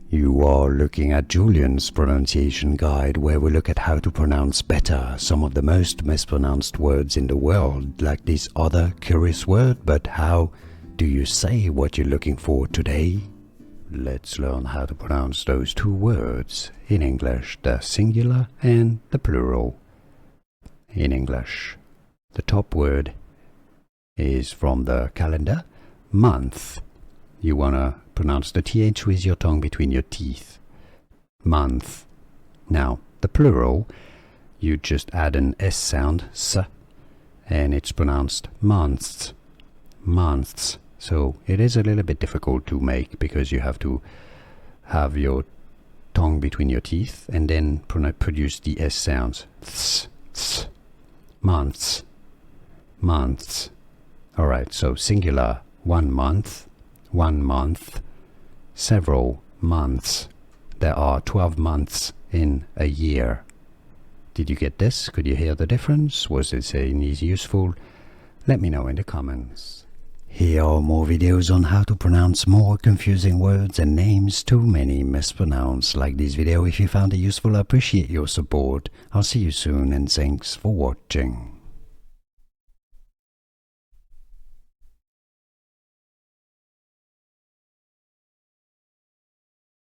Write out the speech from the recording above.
You are looking at Julian's pronunciation guide, where we look at how to pronounce better some of the most mispronounced words in the world, like this other curious word. But how do you say what you're looking for today? Let's learn how to pronounce those two words in English, the singular and the plural. In English, the top word is from the calendar, month. You want to pronounce the TH with your tongue between your teeth. Month. Now, the plural, you just add an S sound, S, and it's pronounced months. Months. So it is a little bit difficult to make because you have to have your tongue between your teeth and then produce the S sounds. Ts, ts. Months. Months. Alright, so singular, 1 month. 1 month, several months. There are 12 months in a year. Did you get this? Could you hear the difference? Was this useful? Let me know in the comments. Here are more videos on how to pronounce more confusing words and names too many mispronounced. Like this video if you found it useful. I appreciate your support. I'll see you soon and thanks for watching.